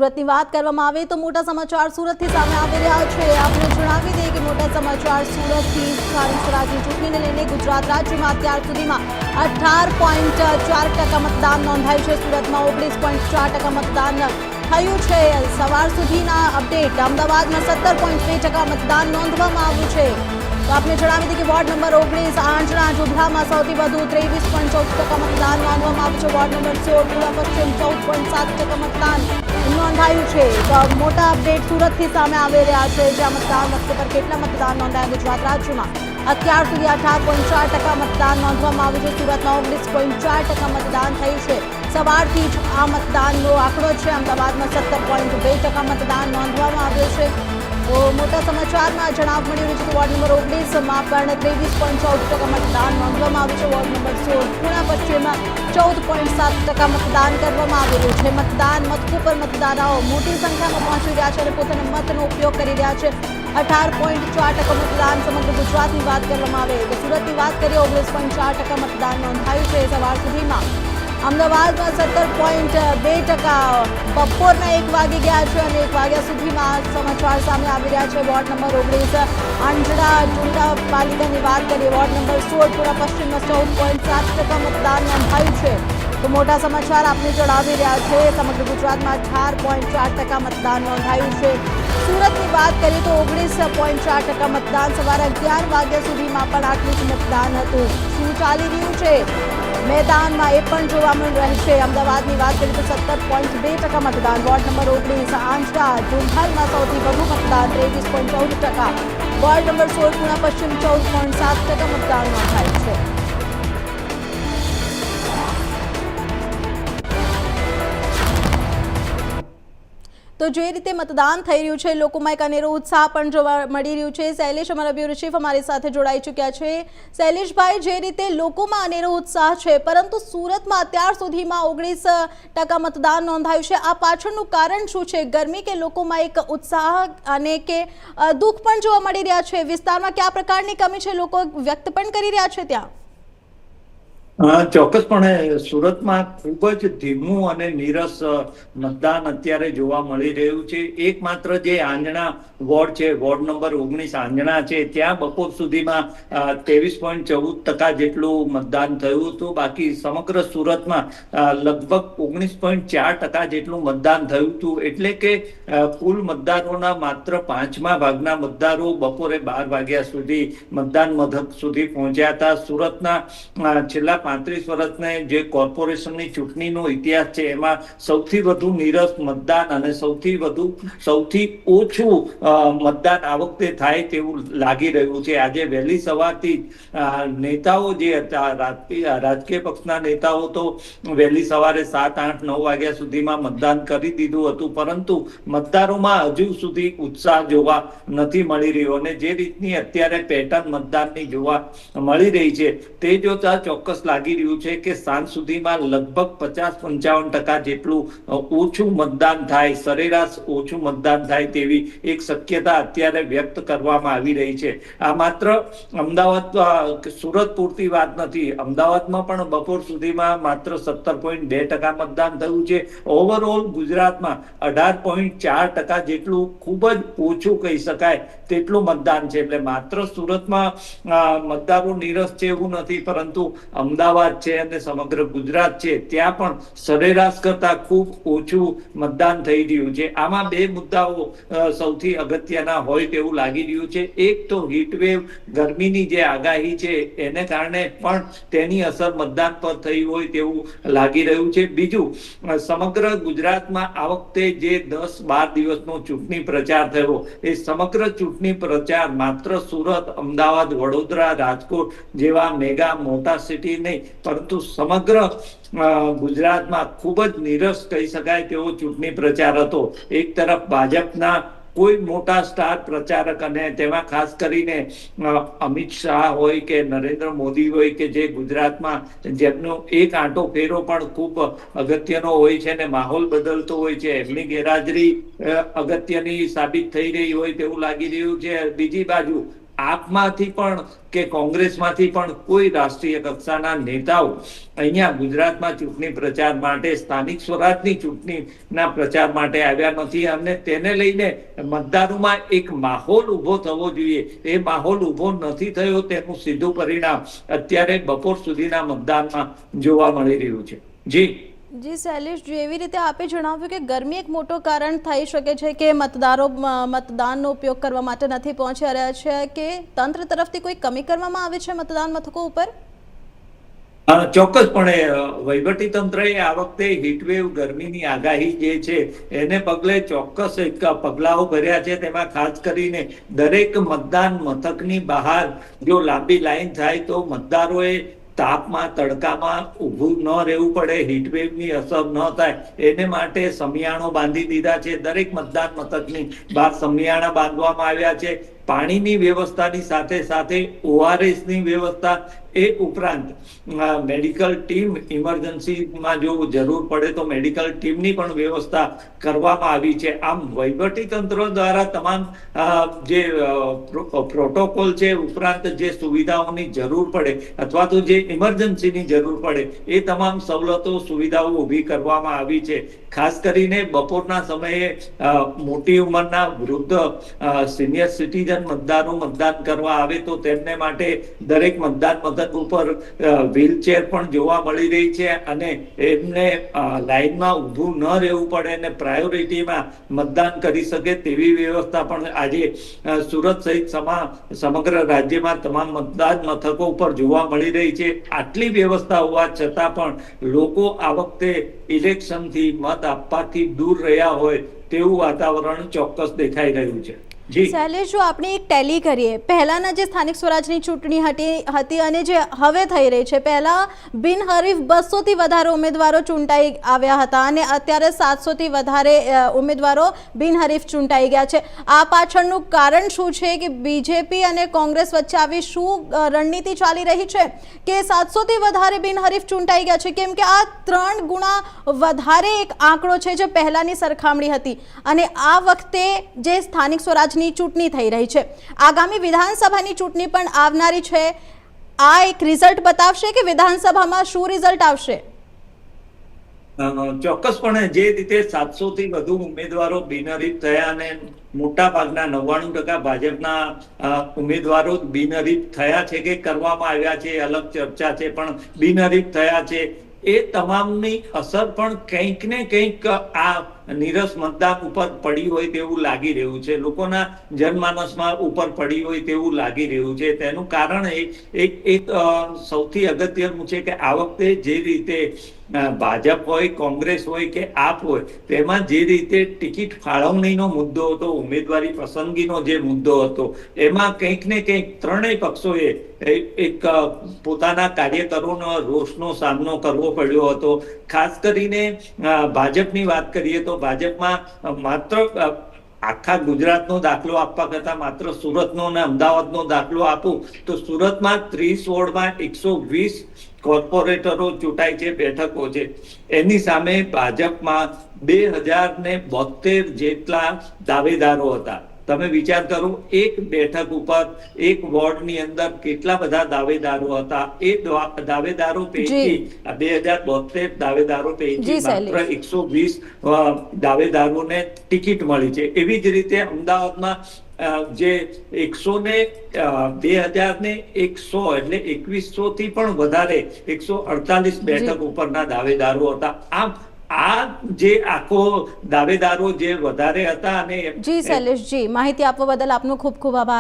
સુરતની વાત કરવામાં આવે તો મોટા સમાચાર સુરતથી સામે આવી રહ્યા છે। આપણે જણાવી દઈએ કે મોટા સમાચાર સુરતથી સ્થાનિક સ્વરાજની ચૂંટણીને લઈને ગુજરાત રાજ્યમાં અત્યાર સુધીમાં 18.4% મતદાન નોંધાયું છે। સુરતમાં 19.4% મતદાન થયું છે। સવાર સુધીના અપડેટ અમદાવાદમાં 17.2% મતદાન નોંધવામાં આવ્યું છે। તો આપણે જણાવી દઈએ કે વોર્ડ નંબર 19 આંજણા જોધરામાં સૌથી વધુ 23.14% મતદાન નોંધવામાં આવ્યું છે। વોર્ડ નંબર 16 પૂર્વ પશ્ચિમ 14.7% મતદાન નોંધાયું છે। તો મોટા અપડેટ સુરતથી સામે આવી રહ્યા છે, જ્યાં મતદાન વખતે પર કેટલા મતદાન નોંધાયા ગુજરાત રાજ્યમાં અત્યાર સુધી 18.4% મતદાન નોંધવામાં આવ્યું છે। સુરતમાં 19.4% મતદાન થયું છે। સવારથી જ આ મતદાનનો આંકડો છે। અમદાવાદમાં 17.2% મતદાન નોંધવામાં આવ્યું છે। તો મોટા સમાચારમાં જણાવ મળી રહ્યું છે કે વોર્ડ નંબર 19માં પણ 23.14% મતદાન નોંધવામાં આવ્યું છે। વોર્ડ નંબર 16 પૂર્ણ પશ્ચિમમાં 14.7% મતદાન કરવામાં આવેલું છે। મતદાન મથકો પર મતદારો મોટી સંખ્યામાં પહોંચી રહ્યા છે અને પોતાના મતનો ઉપયોગ કરી રહ્યા છે। 18.4% મતદાન સમગ્ર ગુજરાતની વાત કરવામાં આવે તો સુરતની વાત કરીએ 19.4% મતદાન નોંધાયું છે। સવાર સુધીમાં અમદાવાદમાં 17.2%, બપોરના 1 વાગી ગયા છે અને 1 વાગ્યા સુધીમાં સમાચાર સામે આવી રહ્યા છે। વોર્ડ નંબર 19 આંજણા જોધરા પાલિકાની વાત કરીએ વોર્ડ નંબર 16 પૂર્વ પશ્ચિમમાં 14.7% મતદાન નોંધાયું છે। તો મોટા સમાચાર આપને જણાવી રહ્યા છે। સમગ્ર ગુજરાતમાં 18.4% મતદાન નોંધાયું છે। સુરતની વાત કરીએ તો 19.4% મતદાન સવારે 11 વાગ્યા સુધીમાં પણ આટલું જ મતદાન હતું। શું ચાલી રહ્યું છે મેદાનમાં એ પણ જોવા મળી રહેશે। અમદાવાદની વાત કરીએ તો 17.2% મતદાન, વોર્ડ નંબર 19 આંજણા જોધરામાં સૌથી વધુ મતદાન 23.14%, વોર્ડ નંબર 16 પૂર્ણ પશ્ચિમ 14.7% મતદાન નોંધાયું છે। તો જે રીતે મતદાન થઈ રહ્યું છે લોકોમાં એક અનેરો ઉત્સાહ પણ જોવા મળી રહ્યું છે। શૈલેષ અમારા બ્યુરો ચીફ અમારી સાથે જોડાઈ ચૂક્યા છે। શૈલેષભાઈ, જે રીતે લોકોમાં અનેરો ઉત્સાહ છે, પરંતુ સુરતમાં અત્યાર સુધીમાં 19% મતદાન નોંધાયું છે, આ પાછળનું કારણ શું છે? ગરમી કે લોકોમાં એક ઉત્સાહ અને કે દુઃખ પણ જોવા મળી રહ્યા છે? વિસ્તારમાં કયા પ્રકારની કમી છે લોકો વ્યક્ત પણ કરી રહ્યા છે ત્યાં? ચોક્કસપણે સુરતમાં ખૂબ જ ધીમું અને નીરસ મતદાન અત્યારે જોવા મળી રહ્યું છે। એકમાત્ર જે આંજણા વોર્ડ છે, વોર્ડ નંબર 19 આંજણા છે, ત્યાં બપોર સુધીમાં 23.14% જેટલું મતદાન થયું હતું। બાકી સમગ્ર સુરતમાં લગભગ 19.4% જેટલું મતદાન થયું હતું। એટલે કે કુલ મતદારોના માત્ર 5મા ભાગના મતદારો બપોરે 12 વાગ્યા સુધી મતદાન મથક સુધી પહોંચ્યા હતા। સુરતના છેલ્લા 35 વર્ષને જે કોર્પોરેશનની ચૂંટણીનો ઇતિહાસ છે એમાં સૌથી વધુ નીરસ મતદાન અને સૌથી ઓછું મતદાન આ વખતે થાય તેવું લાગી રહ્યું છે। આજે વહેલી સવારથી નેતાઓ જે હતા, રાજકીય પક્ષના નેતાઓ તો વહેલી સવારે 7, 8, 9 વાગ્યા સુધીમાં મતદાન કરી દીધું હતું, પરંતુ મતદારોમાં હજુ સુધી ઉત્સાહ જોવા નથી મળી રહ્યો અને જે રીતની અત્યારે પેટર્ન મતદાનની જોવા મળી રહી છે તે જોતા ચોક્કસ લાગી રહ્યું છે કે સાંજ સુધીમાં લગભગ 50-55% જેટલું ઓછું મતદાન થાય, સરેરાશ ઓછું મતદાન થાય તેવી એક શક્યતા અત્યારે વ્યક્ત કરવામાં આવી રહી છે। આ માત્ર અમદાવાદ સુરત પૂરતી વાત નથી। અમદાવાદમાં પણ બપોર સુધીમાં માત્ર 17.2% મતદાન થયું છે। ઓવરઓલ ગુજરાતમાં 18.4% જેટલું ખૂબ જ ઓછું કહી શકાય તેટલું મતદાન છે। એટલે માત્ર સુરતમાં મતદારો નીરસ છે એવું નથી, પરંતુ અમદાવાદ છે અને સમગ્ર ગુજરાત છે ત્યાં પણ સરેરાશ કરતા ખૂબ ઓછું મતદાન થઈ રહ્યું છે। આમાં બે મુદ્દાઓ સૌથી અગત્યના હોય તેવું લાગી રહ્યું છે। એક તો હીટવેવ, ગરમીની જે આગાહી છે એને કારણે પણ તેની અસર મતદાન પર થઈ હોય તેવું લાગી રહ્યું છે। બીજું, સમગ્ર ગુજરાતમાં આ વખતે જે 10-12 દિવસનો ચૂંટણી પ્રચાર થયો એ સમગ્ર ચૂંટણી પ્રચાર માત્ર સુરત, અમદાવાદ, વડોદરા, રાજકોટ જેવા મેગા મોટા સિટી નહીં, પરંતુ સમગ્ર ગુજરાતમાં ખૂબ જ નીરસ કહી શકાય તેવો ચૂંટણી પ્રચાર હતો। એક તરફ ભાજપના કોઈ મોટા સ્ટાર પ્રચારક અને તેમાં ખાસ કરીને અમિત શાહ હોય કે નરેન્દ્ર મોદી હોય કે જે ગુજરાતમાં જેમનો એક આંટો ફેરો પણ ખૂબ અગત્યનો હોય છે અને માહોલ બદલતો હોય છે, એમની ગેરહાજરી અગત્યની સાબિત થઈ રહી હોય તેવું લાગી રહ્યું છે। બીજી બાજુ આપમાંથી પણ કે કોંગ્રેસમાંથી પણ કોઈ રાષ્ટ્રીય કક્ષાના નેતાઓ અહીંયા ગુજરાતમાં ચૂંટણી પ્રચાર માટે, સ્થાનિક સ્વરાજની ચૂંટણીના પ્રચાર માટે આવ્યા નથી અને તેને લઈને મતદારોમાં એક માહોલ ઊભો થવો જોઈએ. એ માહોલ ઊભો નથી થયો તેનું સીધું પરિણામ અત્યારે બપોર સુધીના મતદાનમાં જોવા મળી રહ્યું છે. જી શૈલેષજી, એવી રીતે આપે જણાવ્યું કે ગરમી એક મોટો કારણ થઈ શકે છે કે મતદારો મતદાનનો ઉપયોગ કરવા માટે નથી પહોંચી રહ્યા છે, કે તંત્ર તરફથી કોઈ કમી કરવામાં આવે છે મતદાન મથકો ઉપર? ચોક્કસપણે વહીવટી તંત્રએ આ વખતે હીટવેવ ગરમીની આગાહી જે છે એને પગલે ચોક્કસ એક પગલાઓ ભર્યા છે. તેમાં ખાસ કરીને દરેક મતદાન મથકની બહાર જો લાંબી લાઈન થાય તો મતદારોએ તાપમાં, તડકામાં ઊભું ન રહેવું પડે, હીટવેવની અસર ન થાય એને માટે સમિયાણો બાંધી દીધા છે. દરેક મતદાન મથકની બહાર સમિયાણા બાંધવામાં આવ્યા છે. પાણીની વ્યવસ્થાની સાથે સાથે ORS ની વ્યવસ્થા, એ ઉપરાંત મેડિકલ ટીમ, ઇમરજન્સીમાં જો જરૂર પડે તો મેડિકલ ટીમની પણ વ્યવસ્થા કરવામાં આવી છે. આમ વહીવટી તંત્ર દ્વારા તમામ જે પ્રોટોકોલ છે, ઉપરાંત જે સુવિધાઓની જરૂર પડે અથવા તો જે ઇમરજન્સીની જરૂર પડે એ તમામ સવલતો, સુવિધાઓ ઊભી કરવામાં આવી છે. ખાસ કરીને બપોરના સમયે મોટી ઉંમરના વૃદ્ધ સિનિયર સિટીઝન મતદારો મતદાન કરવા આવે તો તેમને માટે દરેક મતદાન મથક ઉપર વ્હીલચેર પણ જોવા મળી રહી છે અને એમને લાઈનમાં ઊભું ન રહેવું પડે અને પ્રાયોરિટીમાં મતદાન કરી શકે તેવી વ્યવસ્થા પણ આજે સુરત સહિત સમગ્ર રાજ્યમાં તમામ મતદાન મથકો ઉપર જોવા મળી રહી છે. આટલી વ્યવસ્થા હોવા છતાં પણ લોકો આ વખતે ઇલેક્શનથી, મત આપવાથી દૂર રહ્યા હોય તેવું વાતાવરણ ચોક્કસ દેખાઈ રહ્યું છે. શૈલેષ, જો આપણે એક ટેલી કરીએ, પહેલાના જે સ્થાનિક સ્વરાજની ચૂંટણી હતી અને જે હવે થઈ રહી છે, પહેલા બિનહરીફ 200 થી વધારે ઉમેદવારો ચૂંટાઈ આવ્યા હતા અને અત્યારે 700 થી વધારે ઉમેદવારો બિનહરીફ ચૂંટાઈ ગયા છે. આ પાછળનું કારણ શું છે કે બીજેપી અને કોંગ્રેસ વચ્ચે આવી શું રણનીતિ ચાલી રહી છે કે 700 થી વધારે બિનહરીફ ચૂંટાઈ ગયા છે? કેમ કે આ 3 ગુણા વધારે એક આંકડો છે જે પહેલાની સરખામણી હતી અને આ વખતે જે સ્થાનિક સ્વરાજ ચૂંટણી થઈ રહી છે, આગામી વિધાનસભાની ચૂંટણી પણ આવનારી છે. આ એક રિઝલ્ટ બતાવશે કે વિધાનસભામાં શું રિઝલ્ટ આવશે? ચોક્કસપણે જે રીતે 700 થી વધુ ઉમેદવારો બિનહરીફ થયા અને મોટા ભાગના 99% ભાજપના ઉમેદવારો બિનહરીફ થયા છે કે કરવામાં આવ્યા છે, અલગ ચર્ચા છે, પણ બિનહરીફ થયા છે. એ તમામની અસર પણ કંઈક ને કંઈક આ નીરસ મતદાન ઉપર પડી હોય તેવું લાગી રહ્યું છે. લોકોના જનમાનસમાં ઉપર પડી હોય તેવું લાગી રહ્યું છે. તેનું કારણ એક સૌથી અગત્યનું છે કે આ વખતે જે રીતે ભાજપ હોય, કોંગ્રેસ હોય કે આપ હોય, તેમાં જે રીતે ટિકિટ ફાળવણીનો મુદ્દો હતો, ઉમેદવારી પસંદગીનો જે મુદ્દો હતો, એમાં કંઈક ને કંઈક ત્રણેય પક્ષોએ એક પોતાના કાર્યકરોનો રોષનો સામનો કરવો પડ્યો હતો. ખાસ કરીને ભાજપની વાત કરીએ તો ભાજપમાં માત્ર આખા ગુજરાતનો દાખલો આપવા કરતા માત્ર સુરતનો અને અમદાવાદનો દાખલો આપું તો સુરતમાં 30 વોર્ડમાં 120 કોર્પોરેટરો ચૂંટાય છે, બેઠકો છે. એની સામે ભાજપમાં 2072 જેટલા દાવેદારો હતા. તમે વિચાર કરો, એક બેઠક ઉપર, એક વોર્ડની અંદર કેટલા બધા દાવેદારો હતા. એ દાવેદારો પૈકી 2072 દાવેદારો પૈકી માત્ર 120 દાવેદારોને ટિકિટ મળી છે. એવી જ રીતે અમદાવાદમાં જે 2000 ને 100 એટલે 2100 થી પણ વધારે 148 બેઠક ઉપરના દાવેદારો હતા. આમ આ જે આખો દાવેદારો જે વધારે હતા અને જી શૈલેષજી, માહિતી આપવા બદલ આપનો ખૂબ ખૂબ આભાર.